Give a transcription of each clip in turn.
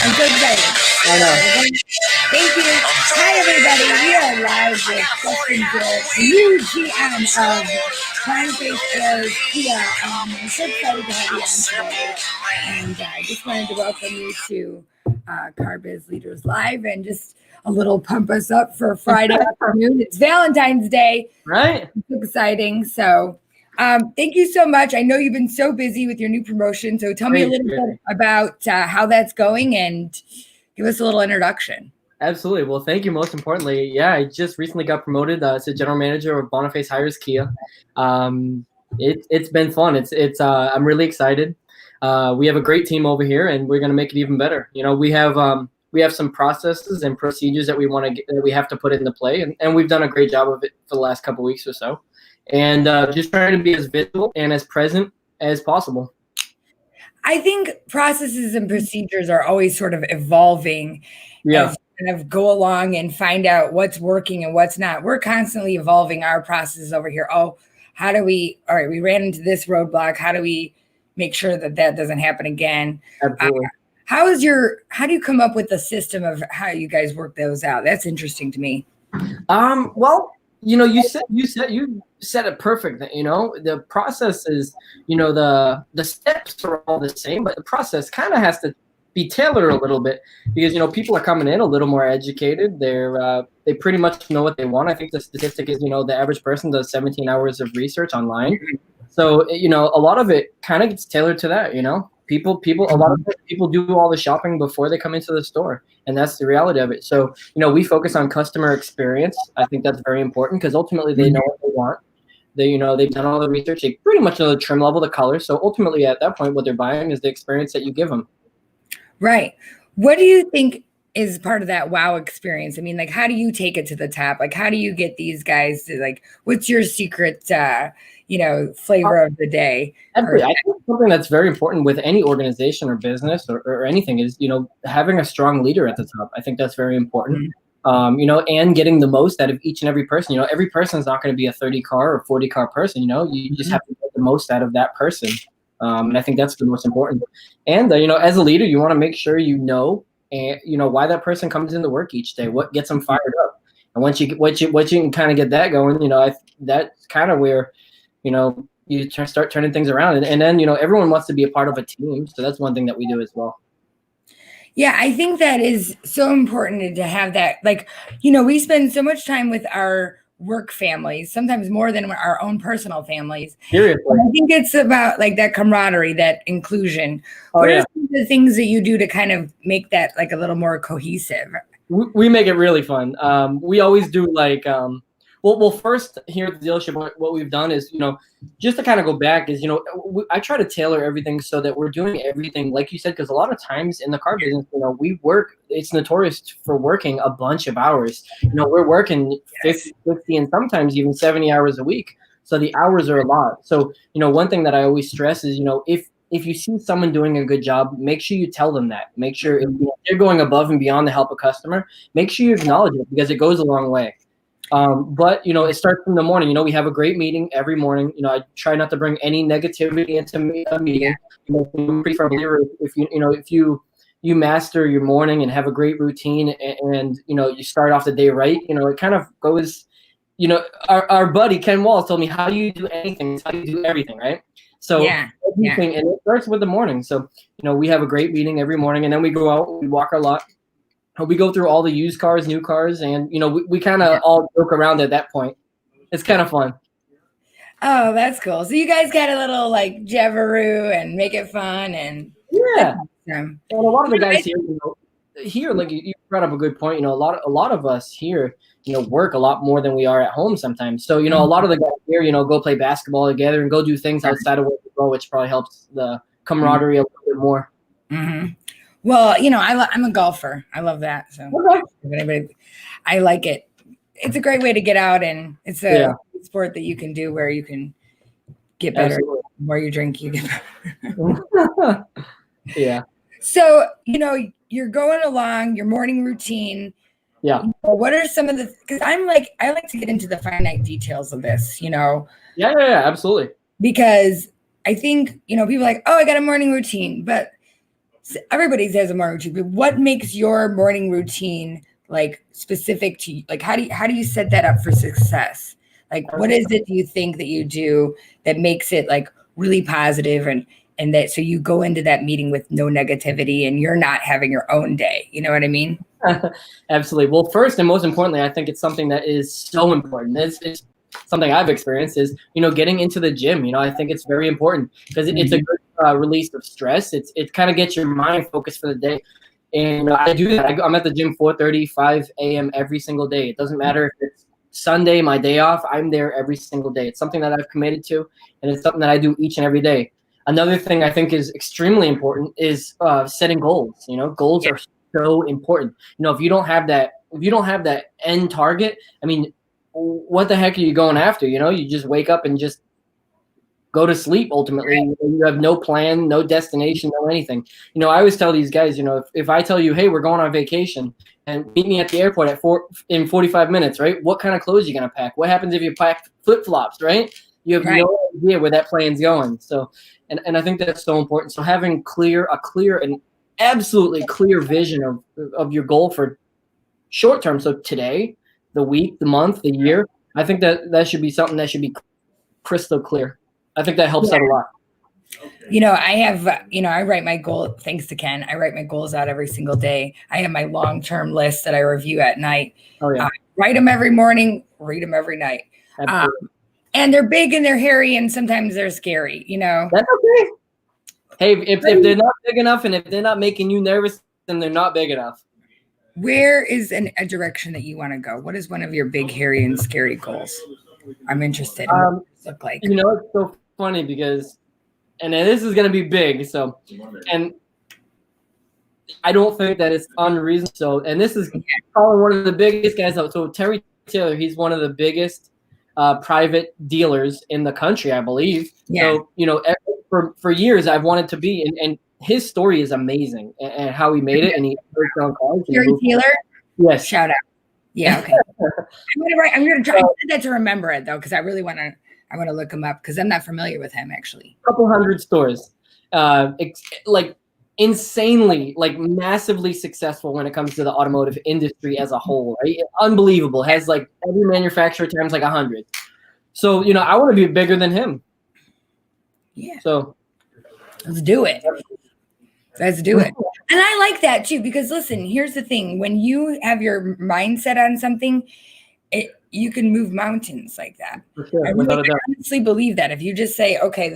I'm so excited. I know. Thank you. Hi, everybody. We are live with Justin Jarek, the new GM of Plant-Based Foods Kia. I'm so excited to have you on today. And I just wanted to welcome you to CarBiz Leaders Live and just a little pump us up for Friday afternoon. It's Valentine's Day. Right? It's exciting. So thank you so much. I know you've been so busy with your new promotion. So tell me a little bit about how that's going and give us a little introduction. Absolutely. Well, thank you. Most importantly, yeah, I just recently got promoted to general manager of Boniface Hires Kia. It's been fun. I'm really excited. We have a great team over here, and we're going to make it even better. You know, we have some processes and procedures that we have to put into play, and we've done a great job of it for the last couple of weeks or so. And just trying to be as visible and as present as possible. I think processes and procedures are always sort of evolving as you kind of go along and find out what's working and what's not. We're constantly evolving our processes over here. All right, we ran into this roadblock. How do we make sure that that doesn't happen again? Absolutely. How do you come up with the system of how you guys work those out? That's interesting to me. Well, you know, you said it perfect. You know, the process is, you know, the steps are all the same, but the process kind of has to be tailored a little bit because, you know, people are coming in a little more educated. They pretty much know what they want. I think the statistic is, you know, the average person does 17 hours of research online. So, you know, a lot of it kind of gets tailored to that, you know. A lot of people do all the shopping before they come into the store, and that's the reality of it. So, you know, we focus on customer experience. I think that's very important because ultimately they know what they want. They've done all the research. They pretty much know the trim level, the color. So ultimately at that point, what they're buying is the experience that you give them. Right. What do you think is part of that wow experience? I mean, like, how do you take it to the top? Like, how do you get these guys to, like, what's your secret, flavor of the day? I think something that's very important with any organization or business or anything is, you know, having a strong leader at the top. I think that's very important. You know, and getting the most out of each and every person. You know, every person is not going to be a 30 car or 40 car person. You know, you just have to get the most out of that person. And I think that's the most important. And, you know, as a leader, you want to make sure you know why that person comes into work each day, what gets them fired up. And once you can kind of get that going, you know, that's kind of where, you know, you start turning things around. And then, you know, everyone wants to be a part of a team. So that's one thing that we do as well. Yeah, I think that is so important to have that. Like, you know, we spend so much time with our work families, sometimes more than our own personal families. Seriously. I think it's about like that camaraderie, that inclusion. What are some of the things that you do to kind of make that like a little more cohesive? We make it really fun. We always do like, well, first here at the dealership, what we've done is, you know, just to kind of go back is, you know, I try to tailor everything so that we're doing everything, like you said, because a lot of times in the car business, you know, it's notorious for working a bunch of hours. You know, we're working 50 and sometimes even 70 hours a week. So the hours are a lot. So, you know, one thing that I always stress is, you know, if you see someone doing a good job, make sure you tell them that. Make sure if they're going above and beyond to help a customer, make sure you acknowledge it because it goes a long way. But, you know, it starts in the morning. You know, we have a great meeting every morning. You know, I try not to bring any negativity into a meeting. You know, I'm pretty firm believer if you master your morning and have a great routine and you know, you start off the day right, you know, it kind of goes, you know, our buddy Ken Walls told me, how do you do anything? It's how you do everything, right? So everything, and it starts with the morning. So, you know, we have a great meeting every morning, and then we go out, we walk our lot. We go through all the used cars, new cars, and, you know, we kind of all joke around at that point. It's kind of fun. Oh, that's cool. So you guys got a little like Javaroo and make it fun and and a lot of the guys here, like you brought up a good point. You know, a lot of us here, you know, work a lot more than we are at home sometimes. So, you know, a lot of the guys here, you know, go play basketball together and go do things outside of work as well, which probably helps the camaraderie a little bit more. Well, you know, I'm a golfer. I love that. So I like it. It's a great way to get out, and it's a sport that you can do where you can get better. Absolutely. The more you drink, you get better. Yeah. So, you know, you're going along your morning routine. Yeah. What are some of the, because I like to get into the finite details of this, you know? Yeah, absolutely. Because I think, you know, people are like, oh, I got a morning routine, but everybody has a morning routine, but what makes your morning routine like specific to you? Like, how do you set that up for success? Like, what is it do you think that you do that makes it like really positive and that so you go into that meeting with no negativity and you're not having your own day? You know what I mean? Absolutely. Well, first and most importantly, I think it's something that is so important. It's something I've experienced is, getting into the gym. I think it's very important because it's a good release of stress. It kind of gets your mind focused for the day. And I do that. I'm at the gym 4:30, 5 a.m. every single day. It doesn't matter if it's Sunday, my day off, I'm there every single day. It's something that I've committed to, and it's something that I do each and every day. Another thing I think is extremely important is setting goals. Goals are so important. If you don't have that end target, I mean, what the heck are you going after? You just wake up and just go to sleep. Ultimately, you have no plan, no destination, no anything. I always tell these guys, if I tell you, hey, we're going on vacation and meet me at the airport in 45 minutes, right? What kind of clothes are you going to pack? What happens if you pack flip-flops, right? You have no idea where that plane's going. So, and I think that's so important. So having a clear and absolutely clear vision of your goal for short term. So today, the week, the month, the year, I think that should be something that should be crystal clear. I think that helps out a lot. I have, I write my goal, thanks to Ken, I write my goals out every single day. I have my long-term list that I review at night. Oh, yeah. Write them every morning, read them every night. And they're big and they're hairy and sometimes they're scary, That's okay. Hey, if they're not big enough and if they're not making you nervous, then they're not big enough. Where is a direction that you want to go? What is one of your big, hairy, and scary goals? I'm interested in what it look like. It's so funny because, and this is going to be big. So, and I don't think that it's unreasonable. So, and this is probably one of the biggest guys out. So Terry Taylor, he's one of the biggest private dealers in the country, I believe. Yeah. So, for years I've wanted to be, and his story is amazing and how he made it. And he on college. Terry Taylor? Yes. Shout out. Yeah. Okay. I'm going to try that to remember it though. Cause I really want to look him up because I'm not familiar with him actually. A couple hundred stores, like insanely, like massively successful when it comes to the automotive industry as a whole, right? Unbelievable. Has like every manufacturer times like 100. So, I want to be bigger than him. Yeah. So let's do it. Let's do it. And I like that too, because listen, here's the thing. When you have your mindset on something, you can move mountains like that. For sure. I honestly believe that if you just say, okay,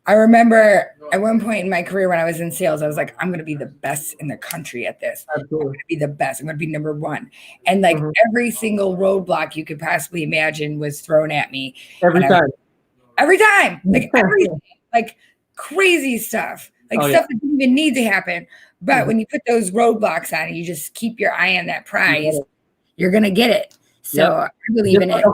I remember at one point in my career when I was in sales, I was like, I'm going to be the best in the country at this. Absolutely. I'm going to be the best. I'm going to be number one. And like every single roadblock you could possibly imagine was thrown at me. Every time. Like everything. Like crazy stuff. Like stuff that didn't even need to happen. But when you put those roadblocks on and you just keep your eye on that prize, you're going to get it. So I believe in it.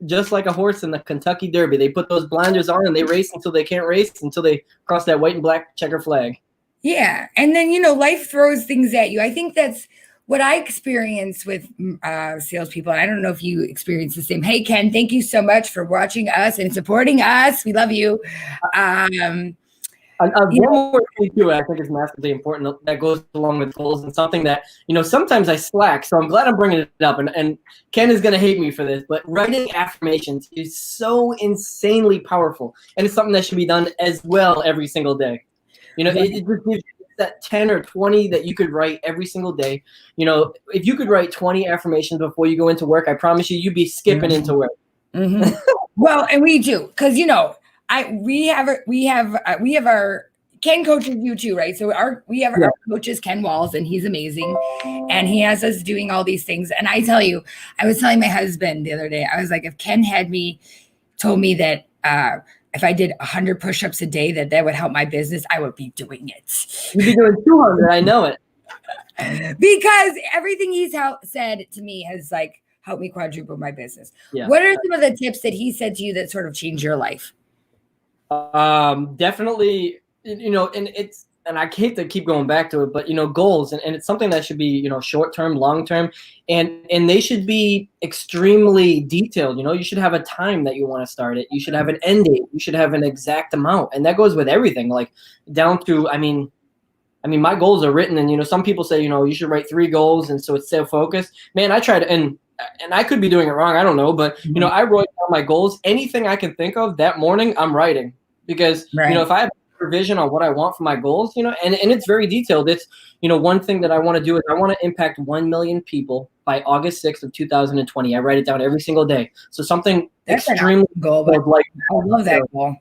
Just like a horse in the Kentucky Derby. They put those blinders on and they race until they can't race, until they cross that white and black checker flag. Yeah. And then, life throws things at you. I think that's what I experience with salespeople. I don't know if you experience the same. Hey, Ken, thank you so much for watching us and supporting us. We love you. One more thing too, I think is massively important that goes along with goals and something that, sometimes I slack. So I'm glad I'm bringing it up. And Ken is going to hate me for this, but writing affirmations is so insanely powerful. And it's something that should be done as well every single day. It just gives you that 10 or 20 that you could write every single day. If you could write 20 affirmations before you go into work, I promise you'd be skipping into work. Mm-hmm. Well, and we do, because, we have our Ken coaches you too, right? So we have our coaches, Ken Walls, and he's amazing. And he has us doing all these things. And I tell you, I was telling my husband the other day, I was like, if Ken told me that if I did 100 push-ups a day, that would help my business, I would be doing it. You'd be doing 200, I know it. Because everything he's said to me has like helped me quadruple my business. Yeah. What are some of the tips that he said to you that sort of changed your life? Definitely, and and I hate to keep going back to it, but goals, and it's something that should be short term, long term, and they should be extremely detailed. You should have a time that you want to start it. You should have an end date. You should have an exact amount, and that goes with everything, like down to my goals are written, and some people say you should write 3 goals, and so it's self focused. Man, I try to, and I could be doing it wrong. I don't know, but I wrote down my goals. Anything I can think of that morning, I'm writing, because if I have a vision on what I want for my goals, and it's very detailed. It's one thing that I want to do is I want to impact 1 million people by August 6th of 2020. I write it down every single day. So something That's extremely an goal, but like I love that goal.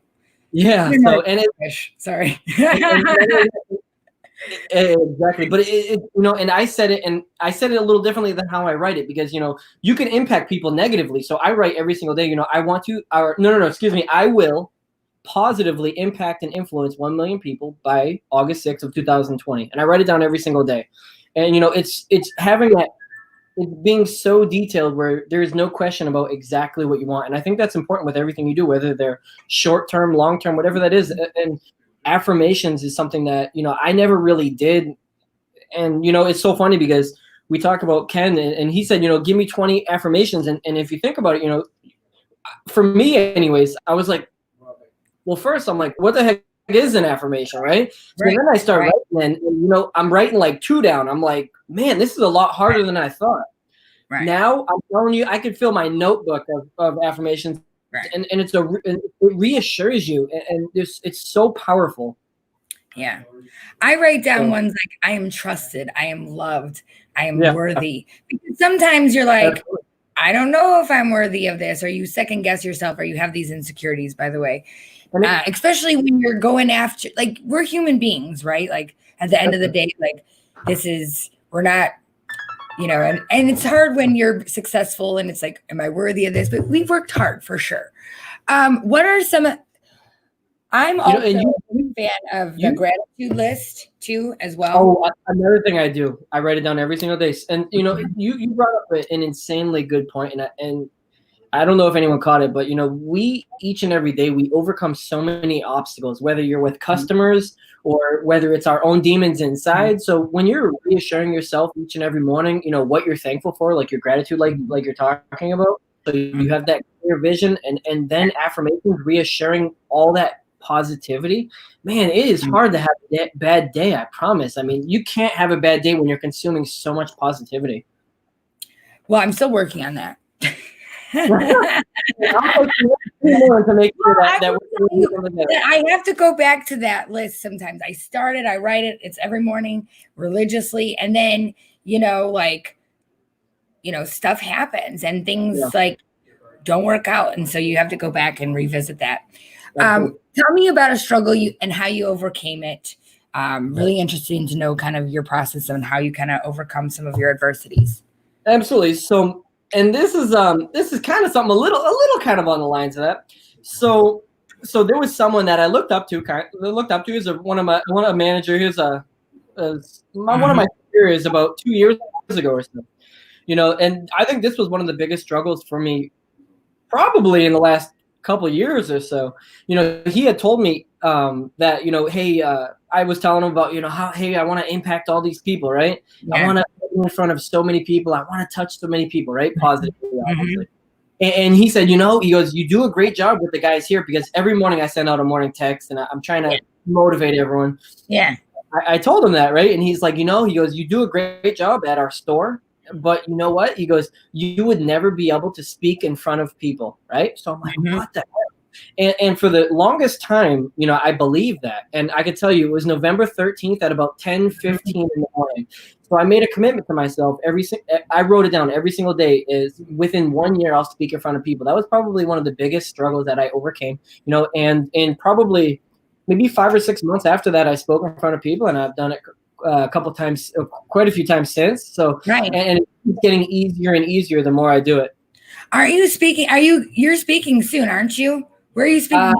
Yeah. So and sorry. Exactly, but and I said it a little differently than how I write it, because you can impact people negatively. So I write every single day. I want to, or no, excuse me, I will positively impact and influence 1 million people by August 6th of 2020, and I write it down every single day. And it's having that, it's being so detailed where there is no question about exactly what you want. And I think that's important with everything you do, whether they're short term, long term, whatever that is. And affirmations is something that I never really did. And it's so funny because we talked about Ken, and he said give me 20 affirmations, and if you think about it, for me anyways, I was like, well, first I'm like, what the heck is an affirmation, right? So then I start writing, and I'm writing like 2 down. I'm like, man, this is a lot harder than I thought. Now I'm telling you, I could fill my notebook of affirmations. And it reassures you, and it's so powerful. Yeah, I write down ones like, I am trusted, I am loved, I am worthy. Because sometimes you're like, I don't know if I'm worthy of this, or you second guess yourself, or you have these insecurities, by the way, especially when you're going after, like, we're human beings, right? Like at the end of the day, like we're not, and it's hard when you're successful and it's like, am I worthy of this? But we've worked hard for sure. What are some, I'm also a fan of the gratitude list too, as well. Oh, another thing I do, I write it down every single day. And you brought up an insanely good point, and I don't know if anyone caught it, but we each and every day we overcome so many obstacles, whether you're with customers or whether it's our own demons inside. So when you're reassuring yourself each and every morning, what you're thankful for, like your gratitude, like you're talking about, so you have that clear vision, and then affirmations reassuring all that positivity. Man, it is hard to have a bad day, I promise. I mean, you can't have a bad day when you're consuming so much positivity. Well, I'm still working on that. I have to go back to that list sometimes. I write it, it's every morning religiously, and then stuff happens and things like don't work out, and so you have to go back and revisit that. Tell me about a struggle and how you overcame it. Really interesting to know kind of your process and how you kind of overcome some of your adversities. Absolutely. So, and this is kind of something a little kind of on the lines of that. So there was someone that I looked up to. Is one of my manager. He was one of my superiors about 2 years ago or so. And I think this was one of the biggest struggles for me, probably in the last couple of years or so. He had told me that hey, I was telling him about how, hey, I want to impact all these people, right? I want to be in front of so many people. I want to touch so many people, right? Positively, obviously. And he said, he goes, you do a great job with the guys here, because every morning I send out a morning text and I'm trying to motivate everyone. Yeah. I told him that, right? And he's like, he goes, you do a great job at our store, but you know what? He goes, you would never be able to speak in front of people, right? So I'm like, what the heck? And for the longest time, I believed that. And I could tell you, it was November 13th at about 10:15 in the morning. So I made a commitment to myself. I wrote it down every single day, is within 1 year, I'll speak in front of people. That was probably one of the biggest struggles that I overcame, and probably maybe 5 or 6 months after that, I spoke in front of people, and I've done it a couple times, quite a few times since. So, and it's getting easier and easier the more I do it. Are you speaking? You're speaking soon, aren't you? Where are you speaking?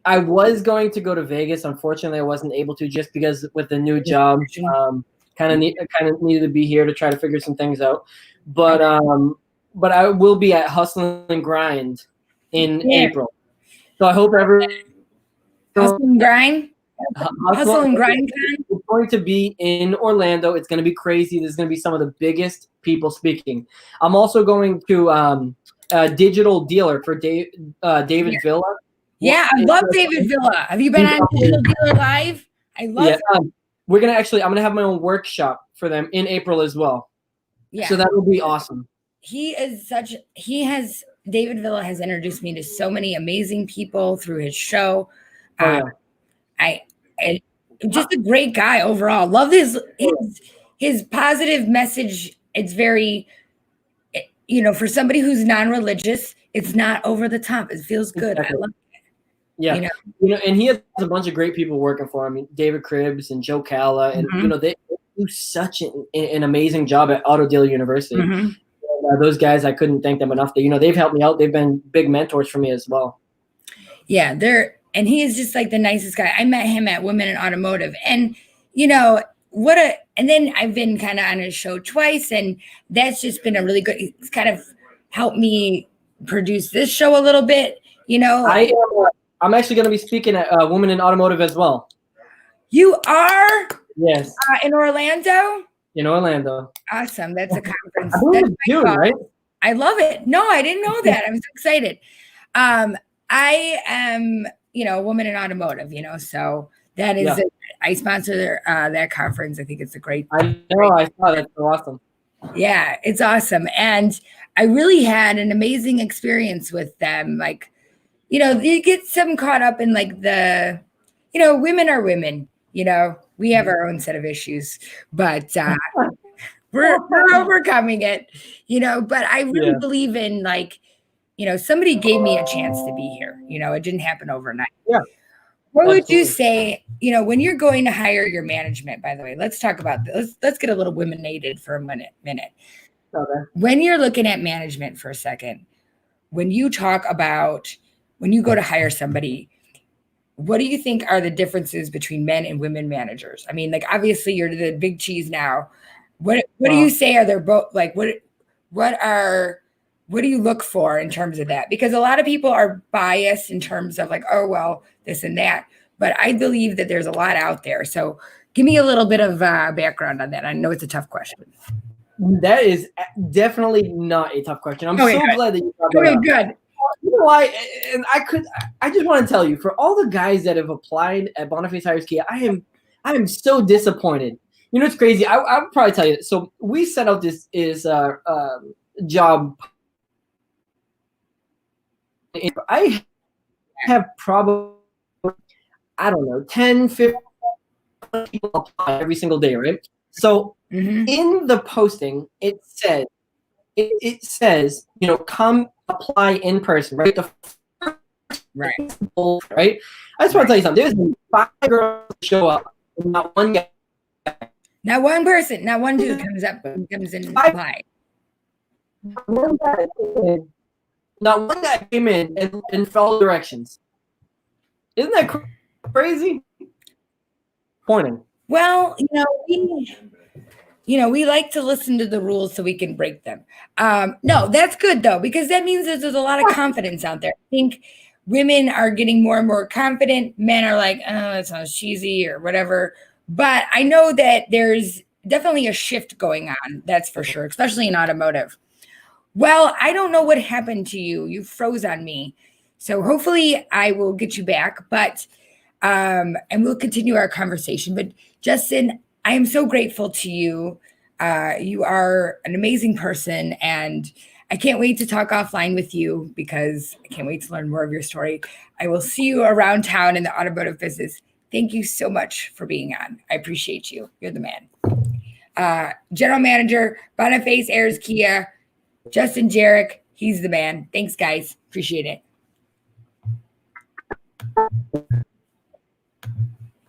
I was going to go to Vegas. Unfortunately, I wasn't able to, just because with the new job, kind of needed to be here to try to figure some things out. But I will be at Hustle and Grind in April. So I hope Hustle and Grind. Hustle and Grind Con. It's going to be in Orlando. It's going to be crazy. There's going to be some of the biggest people speaking. I'm also going to a digital dealer for David Villa. Yeah, I love David Villa. Have you been on Digital Dealer Live? I love it. I'm gonna have my own workshop for them in April as well. Yeah. So that will be awesome. David Villa has introduced me to so many amazing people through his show. Just a great guy overall. Love his positive message. It's very, for somebody who's non-religious, it's not over the top. It feels good. Exactly. I love it. Yeah, and he has a bunch of great people working for him. David Cribbs and Joe Calla, and they do such an amazing job at Auto Dealer University. And, those guys, I couldn't thank them enough. They've helped me out. They've been big mentors for me as well. Yeah, and he is just like the nicest guy. I met him at Women in Automotive, and and then I've been kind of on his show twice, and that's just been a really good. It's kind of helped me produce this show a little bit. I'm actually going to be speaking at Women in Automotive as well. You are? Yes. In Orlando? In Orlando. Awesome. That's a conference. That's June, right? I love it. No, I didn't know that. I'm so excited. I am, a woman in automotive, so that is, I sponsor that conference. I think it's a great. I know. I saw that's so awesome. Yeah, it's awesome. And I really had an amazing experience with them. Like, you get some caught up in like the, women are women, we have our own set of issues, but we're overcoming it, but I really believe in like, somebody gave me a chance to be here, it didn't happen overnight. Yeah. What would you say, when you're going to hire your management, by the way, let's talk about this. Let's get a little women-ated for a minute. Okay. When you're looking at management for a second, when you go to hire somebody, what do you think are the differences between men and women managers? I mean, like, obviously you're the big cheese now. What do you say are there both, like, what do you look for in terms of that? Because a lot of people are biased in terms of like, oh, well, this and that. But I believe that there's a lot out there. So give me a little bit of background on that. I know it's a tough question. That is definitely not a tough question. I'm so glad that you talked about it. Good. You know why? And I just want to tell you, for all the guys that have applied at Boniface Hires Kia, I am so disappointed. It's crazy. I'll probably tell you. So we set out this job. I have probably, 10, 15 people apply every single day, right? So in the posting, it says, come apply in person, right? Right. I just want to tell you something. There's 5 girls show up, not one guy. Not one person, not one dude comes in and apply. Not one guy came in and followed directions. Isn't that crazy? Pointing. Well, we like to listen to the rules so we can break them. No, that's good though, because that means that there's a lot of confidence out there. I think women are getting more and more confident. Men are like, oh, that sounds cheesy or whatever. But I know that there's definitely a shift going on. That's for sure, especially in automotive. Well, I don't know what happened to you. You froze on me. So hopefully I will get you back, but and we'll continue our conversation. But Justin, I am so grateful to you. You are an amazing person, and I can't wait to talk offline with you because I can't wait to learn more of your story. I will see you around town in the automotive business. Thank you so much for being on. I appreciate you. You're the man. General Manager, Boniface Hires Kia, Justin Jarek. He's the man. Thanks, guys. Appreciate it.